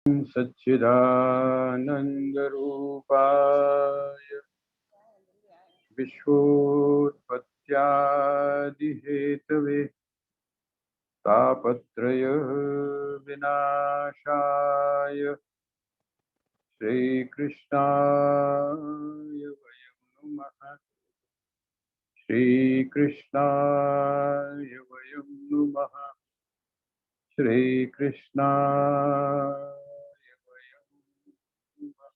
सच्चिदानन्दरूपाय विश्वोत्पत्त्यादिहेतवे तापत्रय विनाशाय श्रीकृष्णाय वयं नुमः। श्रीकृष्णाय वयं नुमः। श्रीकृष्णाय वयं नुमः।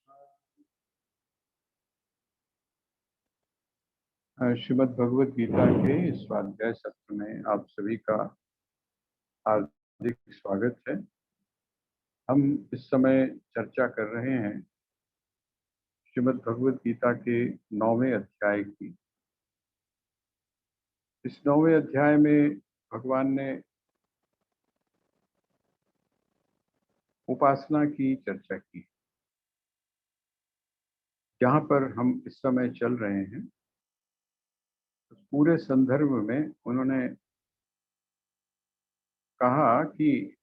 श्रीमद् भगवद गीता के स्वाध्याय सत्र में आप सभी का हार्दिक स्वागत है। हम इस समय चर्चा कर रहे हैं श्रीमद् भगवद गीता के 9वें अध्याय की। इस 9वें अध्याय में भगवान ने उपासना की चर्चा की। जहाँ पर हम इस समय चल रहे हैं उस पूरे संदर्भ में उन्होंने कहा कि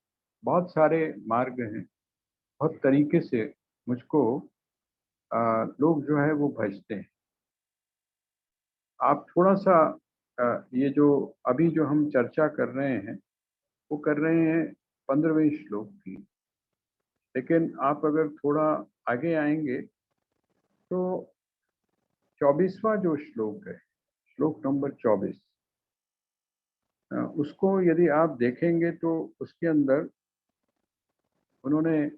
बहुत सारे मार्ग हैं, बहुत तरीके से मुझको लोग जो है वो भजते हैं। आप थोड़ा सा ये जो अभी जो हम चर्चा कर रहे हैं वो कर रहे हैं 15वें श्लोक की, लेकिन आप अगर थोड़ा आगे आएंगे तो 24वां जो श्लोक है, श्लोक नंबर 24, उसको यदि आप देखेंगे तो उसके अंदर उन्होंने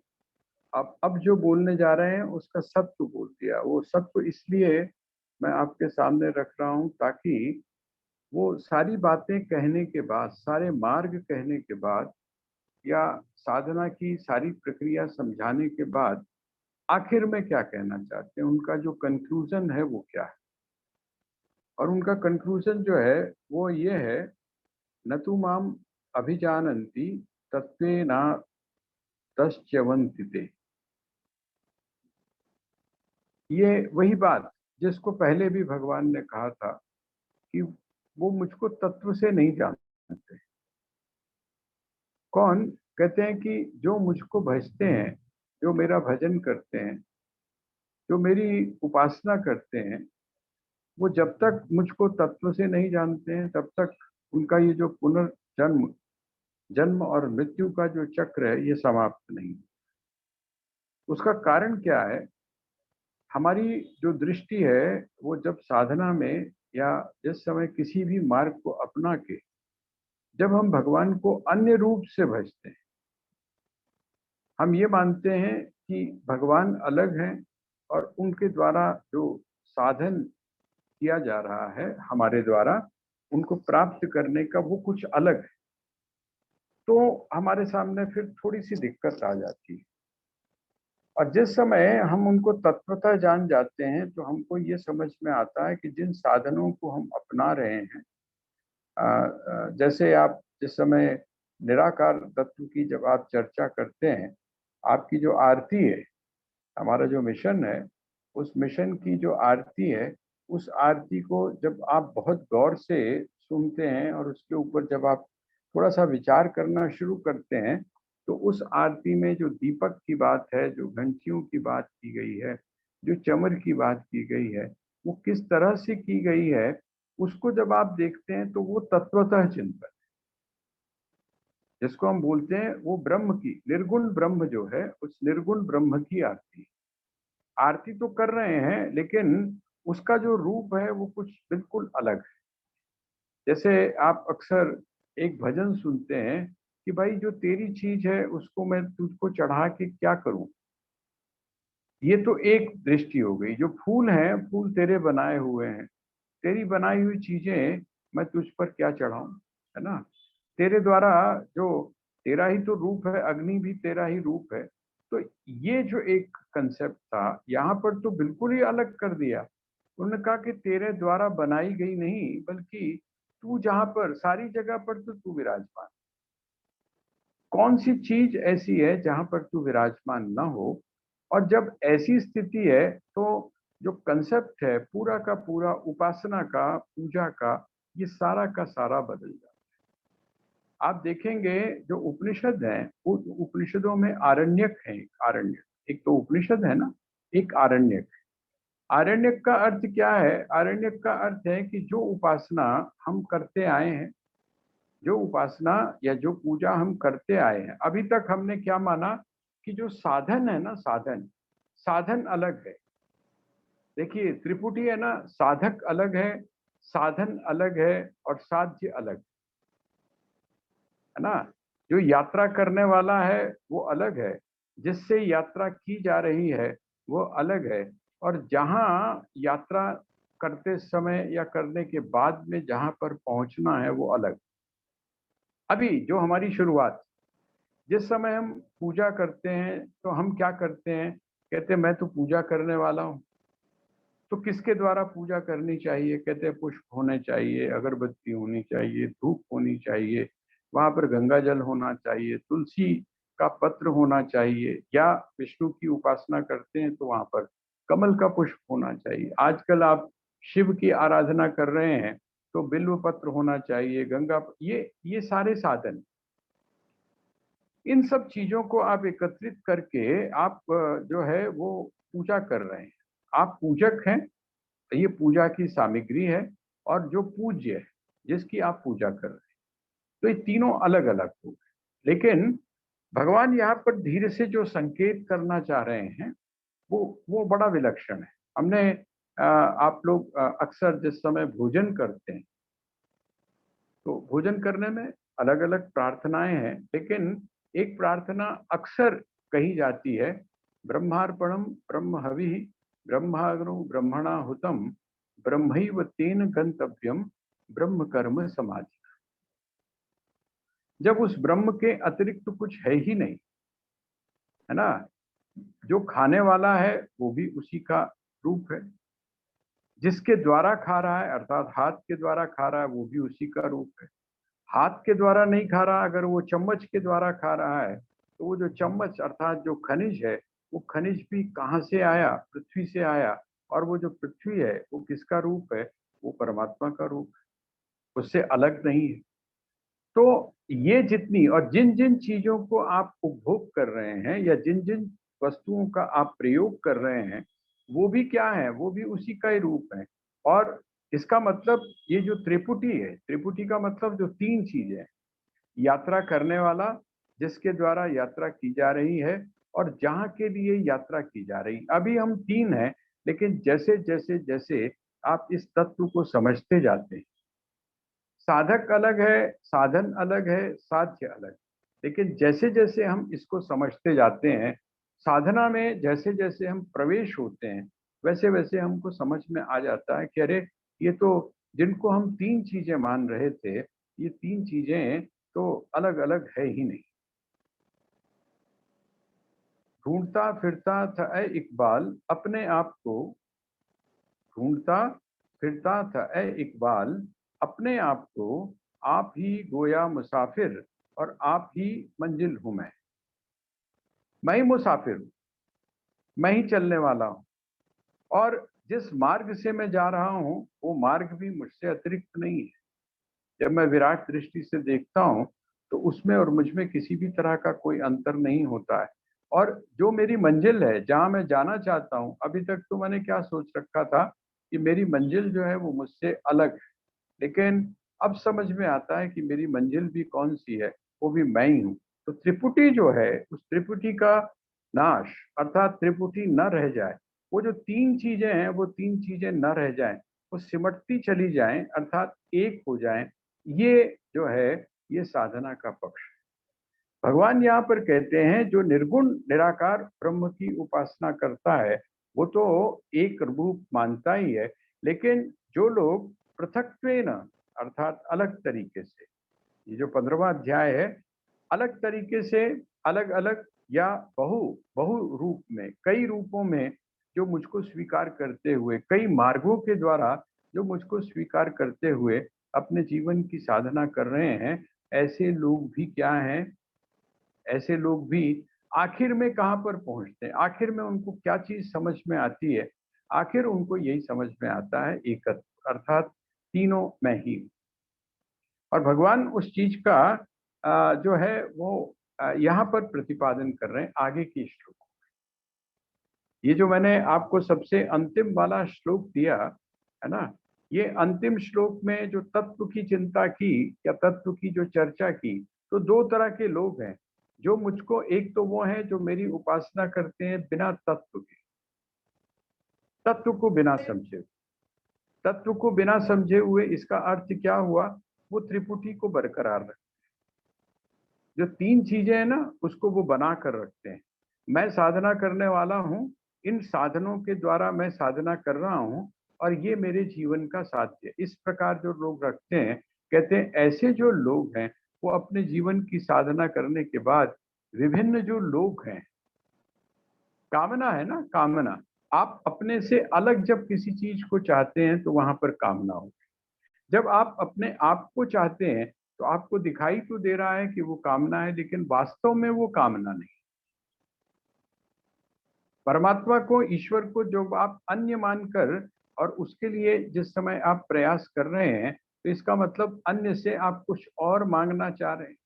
अब जो बोलने जा रहे हैं उसका सत्व बोल दिया। वो सत्व इसलिए मैं आपके सामने रख रहा हूं ताकि वो सारी बातें कहने के बाद, सारे मार्ग कहने के बाद या साधना की सारी प्रक्रिया समझाने के बाद आखिर में क्या कहना चाहते हैं, उनका जो कंक्लूजन है वो क्या है। और उनका कंक्लूजन जो है वो ये है, न तु माम अभिजानन्ति तत्वेना तस्च्यवन्ति ते। ये वही बात जिसको पहले भी भगवान ने कहा था कि वो मुझको तत्व से नहीं जानते। कौन? कहते हैं कि जो मुझको भजते हैं, जो मेरा भजन करते हैं, जो मेरी उपासना करते हैं, वो जब तक मुझको तत्व से नहीं जानते हैं तब तक उनका ये जो पुनर्जन्म, जन्म और मृत्यु का जो चक्र है ये समाप्त नहीं। उसका कारण क्या है? हमारी जो दृष्टि है वो जब साधना में या जिस समय किसी भी मार्ग को अपना के जब हम भगवान को अन्य रूप से भजते हैं, हम ये मानते हैं कि भगवान अलग हैं और उनके द्वारा जो साधन किया जा रहा है हमारे द्वारा उनको प्राप्त करने का वो कुछ अलग है, तो हमारे सामने फिर थोड़ी सी दिक्कत आ जाती है। और जिस समय हम उनको तत्वतः जान जाते हैं तो हमको ये समझ में आता है कि जिन साधनों को हम अपना रहे हैं, जैसे आप जिस समय निराकार तत्व की जब आप चर्चा करते हैं, आपकी जो आरती है, हमारा जो मिशन है, उस मिशन की जो आरती है, उस आरती को जब आप बहुत गौर से सुनते हैं और उसके ऊपर जब आप थोड़ा सा विचार करना शुरू करते हैं तो उस आरती में जो दीपक की बात है, जो घंटियों की बात की गई है, जो चमर की बात की गई है, वो किस तरह से की गई है, उसको जब आप देखते हैं तो वो तत्वतः चिंतन, जिसको हम बोलते हैं वो ब्रह्म की, निर्गुण ब्रह्म जो है उस निर्गुण ब्रह्म की आरती। आरती तो कर रहे हैं लेकिन उसका जो रूप है वो कुछ बिल्कुल अलग है। जैसे आप अक्सर एक भजन सुनते हैं कि भाई जो तेरी चीज है उसको मैं तुझको चढ़ा के क्या करूं। ये तो एक दृष्टि हो गई। जो फूल हैं, फूल तेरे बनाए हुए हैं, तेरी बनाई हुई चीजें मैं तुझ पर क्या चढ़ाऊं, है ना। तेरे द्वारा जो, तेरा ही तो रूप है, अग्नि भी तेरा ही रूप है। तो ये जो एक कंसेप्ट था यहाँ पर तो बिल्कुल ही अलग कर दिया। उन्होंने कहा कि तेरे द्वारा बनाई गई नहीं, बल्कि तू जहां पर, सारी जगह पर तो तू विराजमान। कौन सी चीज ऐसी है जहां पर तू विराजमान न हो? और जब ऐसी स्थिति है तो जो कंसेप्ट है पूरा का पूरा उपासना का, पूजा का, ये सारा का सारा बदल जाता है। आप देखेंगे जो उपनिषद हैं, वो उपनिषदों में आरण्यक है, आरण्यक, एक तो उपनिषद है ना, एक आरण्यक। आरण्यक का अर्थ क्या है? आरण्यक का अर्थ है कि जो उपासना हम करते आए हैं, जो उपासना या जो पूजा हम करते आए हैं, अभी तक हमने क्या माना कि जो साधन है ना, साधन, साधन अलग है। देखिए त्रिपुटी है ना, साधक अलग है, साधन अलग है और साध्य अलग है ना। जो यात्रा करने वाला है वो अलग है, जिससे यात्रा की जा रही है वो अलग है, और जहां यात्रा करते समय या करने के बाद में जहां पर पहुंचना है वो अलग। अभी जो हमारी शुरुआत, जिस समय हम पूजा करते हैं तो हम क्या करते हैं? कहते हैं मैं तो पूजा करने वाला हूं। तो किसके द्वारा पूजा करनी चाहिए? कहते हैं पुष्प होने चाहिए, अगरबत्ती होनी चाहिए, धूप होनी चाहिए, वहां पर गंगा जल होना चाहिए, तुलसी का पत्र होना चाहिए, या विष्णु की उपासना करते हैं तो वहां पर कमल का पुष्प होना चाहिए। आजकल आप शिव की आराधना कर रहे हैं तो बिल्व पत्र होना चाहिए, गंगा, ये सारे साधन। इन सब चीजों को आप एकत्रित करके आप जो है वो पूजा कर रहे हैं। आप पूजक हैं, ये पूजा की सामग्री है, और जो पूज्य है, जिसकी आप पूजा कर रहे हैं। तो ये तीनों अलग अलग हो गए, लेकिन भगवान यहाँ पर धीरे से जो संकेत करना चाह रहे हैं वो बड़ा विलक्षण है। हमने आप लोग अक्सर जिस समय भोजन करते हैं तो भोजन करने में अलग अलग प्रार्थनाएं हैं, लेकिन एक प्रार्थना अक्सर कही जाती है, ब्रह्मार्पणम ब्रह्म हवि ब्रह्माग्नो ब्रह्मणा हुतम ब्रह्मैव तेन गंतव्यम ब्रह्म कर्म समाधि। जब उस ब्रह्म के अतिरिक्त तो कुछ है ही नहीं, है ना। जो खाने वाला है वो भी उसी का रूप है, जिसके द्वारा खा रहा है अर्थात हाथ के द्वारा खा रहा है वो भी उसी का रूप है। हाथ के द्वारा नहीं खा रहा, अगर वो चम्मच के द्वारा खा रहा है तो वो जो चम्मच अर्थात जो खनिज है, वो खनिज भी कहाँ से आया? पृथ्वी से आया। और वो जो पृथ्वी है वो किसका रूप है? वो परमात्मा का रूप है, उससे अलग नहीं है। तो ये जितनी और जिन जिन चीजों को आप उपभोग कर रहे हैं या जिन जिन वस्तुओं का आप प्रयोग कर रहे हैं, वो भी क्या है? वो भी उसी का ही रूप है। और इसका मतलब ये जो त्रिपुटी है, त्रिपुटी का मतलब जो तीन चीजें हैं, यात्रा करने वाला, जिसके द्वारा यात्रा की जा रही है, और जहां के लिए यात्रा की जा रही। अभी हम तीन हैं, लेकिन जैसे जैसे जैसे आप इस तत्व को समझते जाते हैं, साधक अलग है, साधन अलग है, साध्य अलग, लेकिन जैसे जैसे हम इसको समझते जाते हैं, साधना में जैसे जैसे हम प्रवेश होते हैं, वैसे वैसे हमको समझ में आ जाता है कि अरे ये तो, जिनको हम तीन चीजें मान रहे थे, ये तीन चीजें तो अलग अलग है ही नहीं। ढूंढता फिरता था ऐ इकबाल अपने आप को, ढूंढता फिरता था ऐ इकबाल अपने आप को, आप ही गोया मुसाफिर और आप ही मंजिल हूं मैं ही मुसाफिर हूं, मैं ही चलने वाला हूं, और जिस मार्ग से मैं जा रहा हूं वो मार्ग भी मुझसे अतिरिक्त नहीं है। जब मैं विराट दृष्टि से देखता हूं तो उसमें और मुझ में किसी भी तरह का कोई अंतर नहीं होता है। और जो मेरी मंजिल है, जहां मैं जाना चाहता हूं, अभी तक तो मैंने क्या सोच रखा था कि मेरी मंजिल जो है वो मुझसे अलग है, लेकिन अब समझ में आता है कि मेरी मंजिल भी कौन सी है, वो भी मैं ही हूँ। तो त्रिपुटी जो है, उस त्रिपुटी का नाश अर्थात त्रिपुटी न रह जाए, वो जो तीन चीजें हैं वो तीन चीजें न रह जाएं, वो सिमटती चली जाएं अर्थात एक हो जाएं, ये जो है ये साधना का पक्ष है। भगवान यहाँ पर कहते हैं जो निर्गुण निराकार ब्रह्म की उपासना करता है वो तो एक रूप मानता ही है, लेकिन जो लोग पृथक्त्वेन अर्थात अलग तरीके से, ये जो 15वां अध्याय है, अलग तरीके से, अलग अलग या बहु बहु रूप में, कई रूपों में जो मुझको स्वीकार करते हुए, कई मार्गों के द्वारा जो मुझको स्वीकार करते हुए अपने जीवन की साधना कर रहे हैं, ऐसे लोग भी क्या हैं? ऐसे लोग भी आखिर में कहाँ पर पहुंचते हैं? आखिर में उनको क्या चीज समझ में आती है? आखिर उनको यही समझ में आता है, एकत्व अर्थात तीनों मैं ही। और भगवान उस चीज का जो है वो यहाँ पर प्रतिपादन कर रहे हैं आगे की श्लोक। ये जो मैंने आपको सबसे अंतिम वाला श्लोक दिया है ना, ये अंतिम श्लोक में जो तत्व की चिंता की या तत्व की जो चर्चा की, तो दो तरह के लोग हैं जो मुझको, एक तो वो हैं जो मेरी उपासना करते हैं बिना तत्व के, तत्व को बिना समझे। तत्व को बिना समझे हुए इसका अर्थ क्या हुआ, वो त्रिपुटी को बरकरार रखते, जो तीन चीजें हैं ना उसको वो बना कर रखते हैं। मैं साधना करने वाला हूँ, इन साधनों के द्वारा मैं साधना कर रहा हूँ और ये मेरे जीवन का साध्य, इस प्रकार जो लोग रखते हैं। कहते हैं ऐसे जो लोग हैं वो अपने जीवन की साधना करने के बाद विभिन्न जो लोग हैं, कामना है ना, कामना, आप अपने से अलग जब किसी चीज को चाहते हैं तो वहां पर कामना हो। जब आप अपने आप को चाहते हैं तो आपको दिखाई तो दे रहा है कि वो कामना है, लेकिन वास्तव में वो कामना नहीं। परमात्मा को, ईश्वर को जब आप अन्य मानकर और उसके लिए जिस समय आप प्रयास कर रहे हैं, तो इसका मतलब अन्य से आप कुछ और मांगना चाह रहे हैं,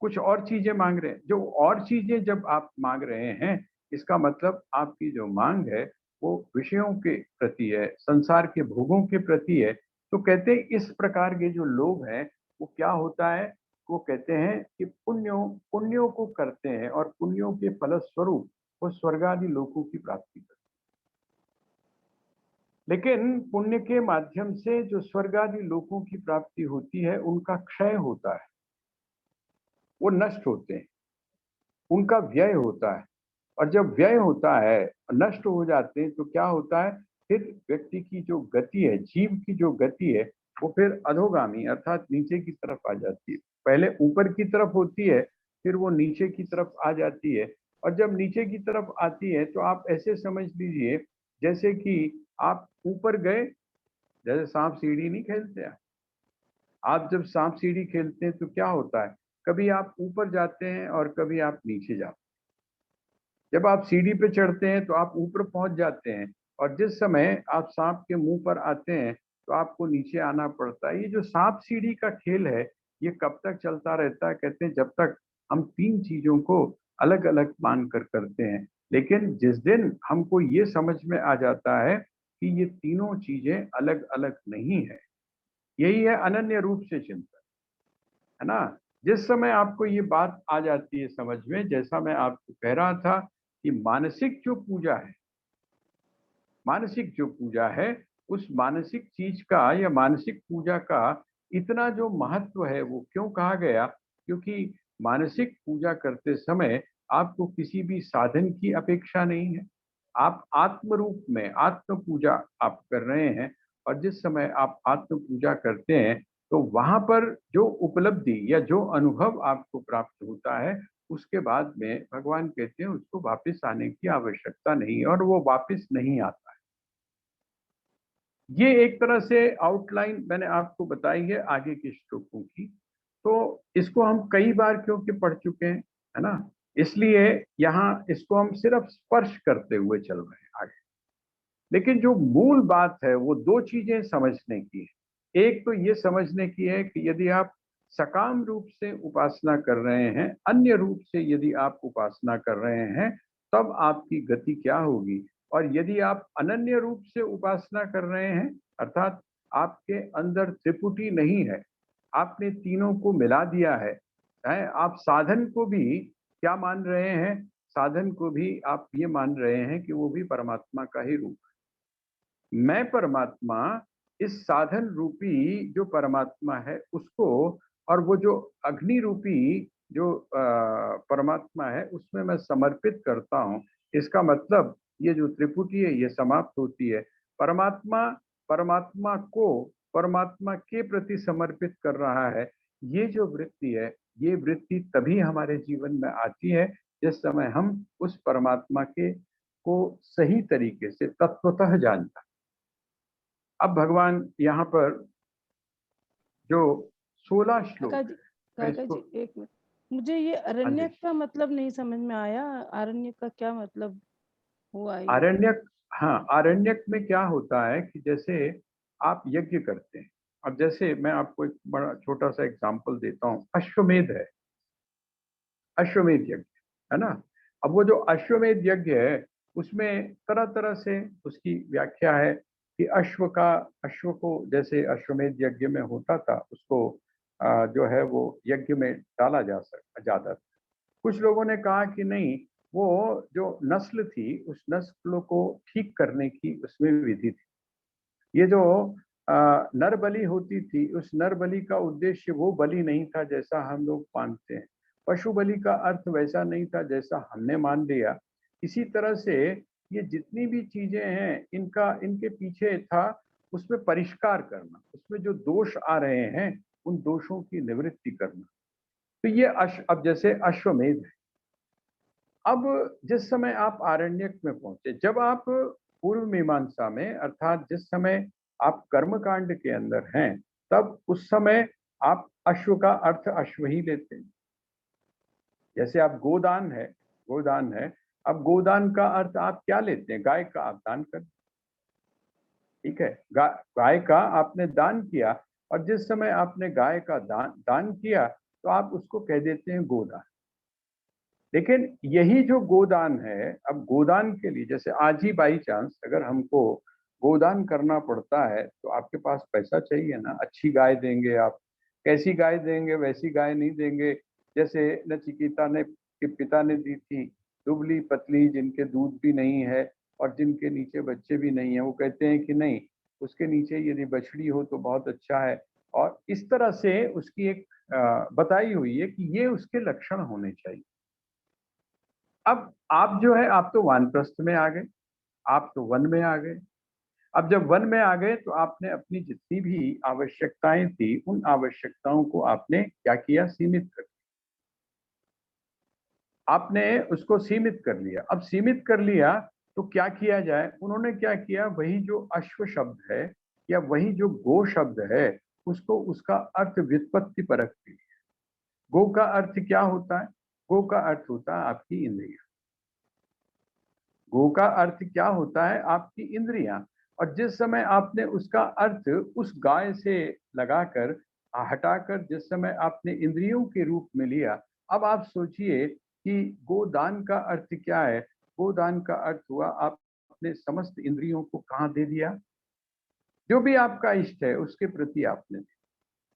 कुछ और चीजें मांग रहे हैं। जो और चीजें जब आप मांग रहे हैं, इसका मतलब आपकी जो मांग है वो विषयों के प्रति है, संसार के भोगों के प्रति है। तो कहते हैं इस प्रकार के जो लोग हैं वो क्या होता है, वो कहते हैं कि पुण्यों पुण्यों को करते हैं और पुण्यों के फलस्वरूप वो स्वर्ग आदि लोकों की प्राप्ति करते हैं। लेकिन पुण्य के माध्यम से जो स्वर्ग आदि लोकों की प्राप्ति होती है उनका क्षय होता है, वो नष्ट होते हैं, उनका व्यय होता है। और जब व्यय होता है, नष्ट हो जाते हैं, तो क्या होता है, फिर व्यक्ति की जो गति है, जीव की जो गति है, वो फिर अधोगामी अर्थात नीचे की तरफ आ जाती है। पहले ऊपर की तरफ होती है, फिर वो नीचे की तरफ आ जाती है। और जब नीचे की तरफ आती है तो आप ऐसे समझ लीजिए जैसे कि आप ऊपर गए, जैसे सांप सीढ़ी नहीं खेलते हैं, आप जब सांप सीढ़ी खेलते हैं तो क्या होता है, कभी आप ऊपर जाते हैं और कभी आप नीचे जाते हैं। जब आप सीढ़ी पे चढ़ते हैं तो आप ऊपर पहुंच जाते हैं, और जिस समय आप सांप के मुंह पर आते हैं तो आपको नीचे आना पड़ता है। ये जो सांप सीढ़ी का खेल है, ये कब तक चलता रहता है, कहते हैं जब तक हम तीन चीजों को अलग अलग मान कर करते हैं। लेकिन जिस दिन हमको ये समझ में आ जाता है कि ये तीनों चीजें अलग अलग नहीं है, यही है अनन्य रूप से चिंतन, है ना। जिस समय आपको ये बात आ जाती है समझ में, जैसा मैं आपको कह रहा था कि मानसिक जो पूजा है, मानसिक जो पूजा है, उस मानसिक चीज का या मानसिक पूजा का इतना जो महत्व है, वो क्यों कहा गया, क्योंकि मानसिक पूजा करते समय आपको किसी भी साधन की अपेक्षा नहीं है। आप आत्म रूप में आत्म पूजा आप कर रहे हैं, और जिस समय आप आत्म पूजा करते हैं तो वहां पर जो उपलब्धि या जो अनुभव आपको प्राप्त होता है, उसके बाद में भगवान कहते हैं उसको वापस आने की आवश्यकता नहीं है, और वो वापस नहीं आता। ये एक तरह से आउटलाइन मैंने आपको बताई है आगे के श्लोकों की। तो इसको हम कई बार क्योंकि पढ़ चुके हैं, है ना, इसलिए यहाँ इसको हम सिर्फ स्पर्श करते हुए चल रहे हैं आगे। लेकिन जो मूल बात है वो दो चीजें समझने की है। एक तो ये समझने की है कि यदि आप सकाम रूप से उपासना कर रहे हैं, अन्य रूप से यदि आप उपासना कर रहे हैं, तब आपकी गति क्या होगी। और यदि आप अनन्य रूप से उपासना कर रहे हैं, अर्थात आपके अंदर त्रिपुटी नहीं है, आपने तीनों को मिला दिया है, आप साधन को भी क्या मान रहे हैं, साधन को भी आप ये मान रहे हैं कि वो भी परमात्मा का ही रूप है। मैं परमात्मा इस साधन रूपी जो परमात्मा है उसको, और वो जो अग्नि रूपी जो परमात्मा है उसमें मैं समर्पित करता हूँ। इसका मतलब ये जो त्रिपुटी है ये समाप्त होती है। परमात्मा परमात्मा को परमात्मा के प्रति समर्पित कर रहा है। ये जो वृत्ति है, ये वृत्ति तभी हमारे जीवन में आती है जिस समय हम उस परमात्मा के को सही तरीके से तत्वतः जानता है। अब भगवान यहाँ पर जो 16 काका श्लोक जी, है, मैं काका इसको, जी एक मिनट, मुझे ये हाँ जी, अरण्यक का मतलब नहीं समझ में आया। अरण्यक का क्या मतलब हुआ ये? आरण्यक, हाँ, आरण्यक में क्या होता है कि जैसे आप यज्ञ करते हैं, अब जैसे मैं आपको एक बड़ा छोटा सा एग्जांपल देता हूँ, अश्वमेध है, अश्वमेध यज्ञ, है ना। अब वो जो अश्वमेध यज्ञ है उसमें तरह तरह से उसकी व्याख्या है कि अश्व को जैसे अश्वमेध यज्ञ में होता था उसको जो है वो यज्ञ में डाला जाता था। कुछ लोगों ने कहा कि नहीं, वो जो नस्ल थी उस नस्ल को ठीक करने की उसमें विधि थी। ये जो नर बलि होती थी उस नर बलि का उद्देश्य वो बलि नहीं था जैसा हम लोग मानते हैं। पशु बलि का अर्थ वैसा नहीं था जैसा हमने मान लिया। इसी तरह से ये जितनी भी चीजें हैं इनका इनके पीछे था उसमें परिष्कार करना, उसमें जो दोष आ रहे हैं उन दोषों की निवृत्ति करना। तो ये अब जैसे अश्वमेध है। अब जिस समय आप आरण्यक में पहुंचे, जब आप पूर्व मीमांसा में अर्थात जिस समय आप कर्मकांड के अंदर हैं, तब उस समय आप अश्व का अर्थ अश्व ही लेते हैं। जैसे आप गोदान है, अब गोदान का अर्थ आप क्या लेते हैं? गाय का आप दान कर, ठीक है। गाय का आपने दान किया, और जिस समय आपने गाय का दान किया तो आप उसको कह देते हैं गोदान। लेकिन यही जो गोदान है, अब गोदान के लिए जैसे आज ही बाई चांस अगर हमको गोदान करना पड़ता है तो आपके पास पैसा चाहिए ना, अच्छी गाय देंगे आप, कैसी गाय देंगे? वैसी गाय नहीं देंगे जैसे नचिकेता ने के पिता ने दी थी, दुबली पतली जिनके दूध भी नहीं है और जिनके नीचे बच्चे भी नहीं है। वो कहते हैं कि नहीं, उसके नीचे यदि बछड़ी हो तो बहुत अच्छा है। और इस तरह से उसकी एक बताई हुई है कि ये उसके लक्षण होने चाहिए। अब आप जो है आप तो वानप्रस्थ में आ गए, आप तो वन में आ गए। अब जब वन में आ गए तो आपने अपनी जितनी भी आवश्यकताएं थी उन आवश्यकताओं को आपने क्या किया? सीमित कर दिया। आपने उसको सीमित कर लिया। अब सीमित कर लिया तो क्या किया जाए? उन्होंने क्या किया, वही जो अश्व शब्द है या वही जो गो शब्द है उसको उसका अर्थ व्युत्पत्ति परख दिया। गो का अर्थ क्या होता है? गो का अर्थ होता है आपकी इंद्रिया। गो का अर्थ क्या होता है? आपकी इंद्रियां। और जिस समय आपने उसका अर्थ उस गाय से लगाकर हटाकर जिस समय आपने इंद्रियों के रूप में लिया, अब आप सोचिए कि गोदान का अर्थ क्या है? गोदान का अर्थ हुआ आप अपने समस्त इंद्रियों को कहाँ दे दिया? जो भी आपका इष्ट है उसके प्रति आपने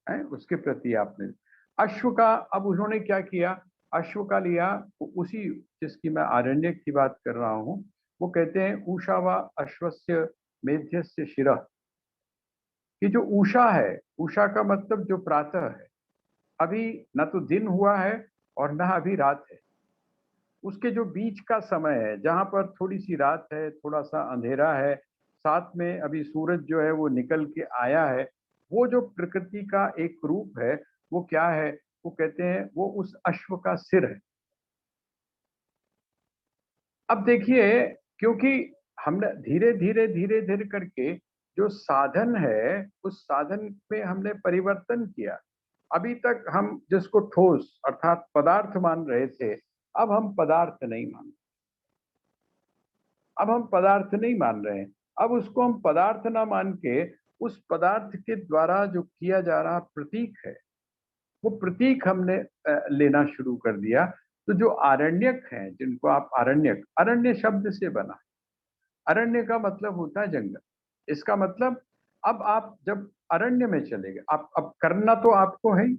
है, उसके प्रति आपने। अश्व का अब उन्होंने क्या किया? अश्व का लिया उसी जिसकी मैं आरण्य की बात कर रहा हूँ। वो कहते हैं ऊषा व अश्वस्य मेध्यस्य शिरः, कि जो ऊषा है, ऊषा का मतलब जो प्रातः है, अभी न तो दिन हुआ है और न अभी रात है, उसके जो बीच का समय है जहां पर थोड़ी सी रात है, थोड़ा सा अंधेरा है, साथ में अभी सूरज जो है वो निकल के आया है, वो जो प्रकृति का एक रूप है वो क्या है? वो कहते हैं वो उस अश्व का सिर है। अब देखिए, क्योंकि हमने धीरे धीरे करके जो साधन है उस साधन में हमने परिवर्तन किया। अभी तक हम जिसको ठोस अर्थात पदार्थ मान रहे थे, अब हम पदार्थ नहीं मान, अब हम पदार्थ नहीं मान रहे हैं। अब उसको हम पदार्थ ना मान के उस पदार्थ के द्वारा जो किया जा रहा प्रतीक है वो प्रतीक हमने लेना शुरू कर दिया। तो जो आरण्यक हैं जिनको आप आरण्यक, अरण्य शब्द से बना, अरण्य का मतलब होता है जंगल। इसका मतलब अब आप जब अरण्य में चले गए, आप अब करना तो आपको है ही,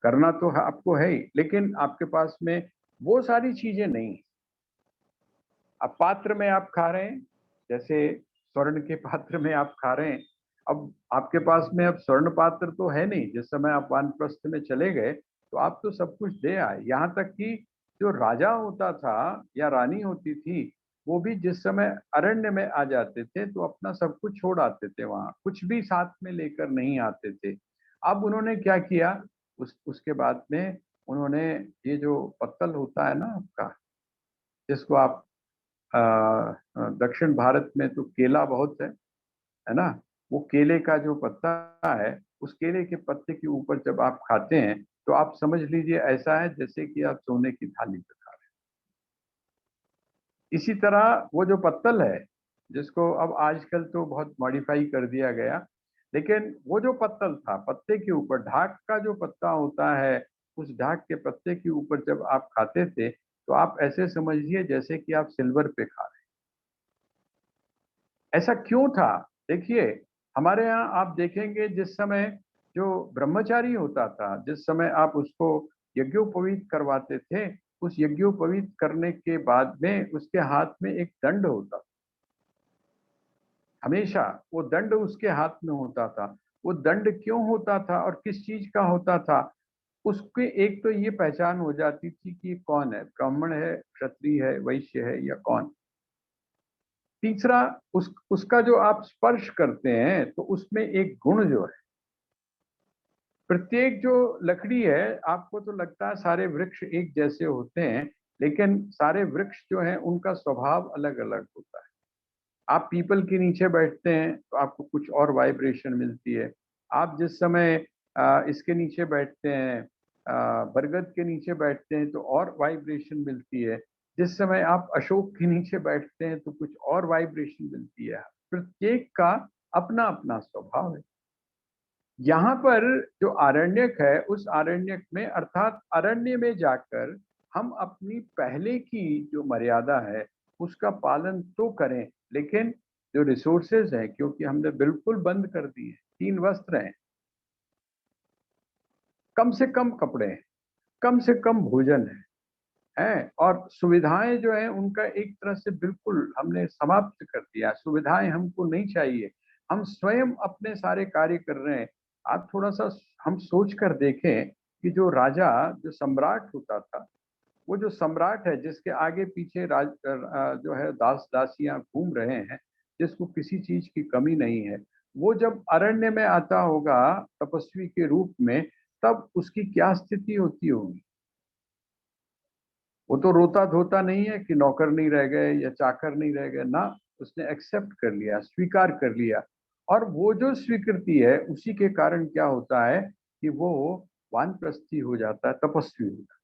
करना तो आपको है ही, लेकिन आपके पास में वो सारी चीजें नहीं है। अब पात्र में आप खा रहे हैं, जैसे स्वर्ण के पात्र में आप खा रहे हैं। अब आपके पास में अब स्वर्ण पात्र तो है नहीं, जिस समय आप वानप्रस्थ में चले गए तो आप तो सब कुछ दे आए। यहाँ तक कि जो राजा होता था या रानी होती थी, वो भी जिस समय अरण्य में आ जाते थे तो अपना सब कुछ छोड़ आते थे, वहां कुछ भी साथ में लेकर नहीं आते थे। अब उन्होंने क्या किया? उसके बाद में उन्होंने ये जो पत्तल होता है ना आपका, जिसको आप दक्षिण भारत में तो केला बहुत है ना। वो केले का जो पत्ता है, उस केले के पत्ते के ऊपर जब आप खाते हैं तो आप समझ लीजिए ऐसा है जैसे कि आप सोने की थाली पे खा रहे हैं। इसी तरह वो जो पत्तल है, जिसको अब आजकल तो बहुत मॉडिफाई कर दिया गया, लेकिन वो जो पत्तल था, पत्ते के ऊपर ढाक का जो पत्ता होता है, उस ढाक के पत्ते के ऊपर जब आप खाते थे, तो आप ऐसे समझिए जैसे कि आप सिल्वर पे खा रहे हैं। ऐसा क्यों था? देखिए, हमारे यहाँ आप देखेंगे जिस समय जो ब्रह्मचारी होता था, जिस समय आप उसको यज्ञोपवीत करवाते थे, उस यज्ञोपवीत करने के बाद में उसके हाथ में एक दंड होता था। हमेशा वो दंड उसके हाथ में होता था। वो दंड क्यों होता था और किस चीज का होता था? उसके एक तो ये पहचान हो जाती थी कि कौन है, ब्राह्मण है, क्षत्रिय है, वैश्य है या कौन। तीसरा, उसका जो आप स्पर्श करते हैं तो उसमें एक गुण जो है, प्रत्येक जो लकड़ी है, आपको तो लगता है सारे वृक्ष एक जैसे होते हैं, लेकिन सारे वृक्ष जो हैं उनका स्वभाव अलग अलग होता है। आप पीपल के नीचे बैठते हैं तो आपको कुछ और वाइब्रेशन मिलती है। आप जिस समय इसके नीचे बैठते हैं, बरगद के नीचे बैठते हैं तो और वाइब्रेशन मिलती है। जिस समय आप अशोक के नीचे बैठते हैं तो कुछ और वाइब्रेशन मिलती है। प्रत्येक का अपना अपना स्वभाव है। यहाँ पर जो आरण्यक है, उस आरण्यक में अर्थात अरण्य में जाकर हम अपनी पहले की जो मर्यादा है उसका पालन तो करें, लेकिन जो रिसोर्सेज हैं, क्योंकि हमने बिल्कुल बंद कर दिए, 3 वस्त्र हैं, कम से कम कपड़े हैं, कम से कम भोजन है और सुविधाएं जो है उनका एक तरह से बिल्कुल हमने समाप्त कर दिया। सुविधाएं हमको नहीं चाहिए, हम स्वयं अपने सारे कार्य कर रहे हैं। आप थोड़ा सा हम सोच कर देखें कि जो राजा, जो सम्राट होता था, वो जो सम्राट है जिसके आगे पीछे जो है दास दासियां घूम रहे हैं, जिसको किसी चीज की कमी नहीं है, वो जब अरण्य में आता होगा तपस्वी के रूप में, तब उसकी क्या स्थिति होती होगी? वो तो रोता धोता नहीं है कि नौकर नहीं रह गए या चाकर नहीं रह गए ना, उसने एक्सेप्ट कर लिया, स्वीकार कर लिया। और वो जो स्वीकृति है उसी के कारण क्या होता है कि वो वानप्रस्थी हो जाता है, तपस्वी हो जाता है।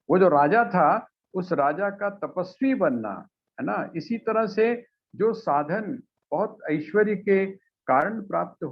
वो जो राजा था, उस राजा का तपस्वी बनना, है ना? इसी तरह से जो साधन बहुत ऐश्वर्य के कारण प्राप्त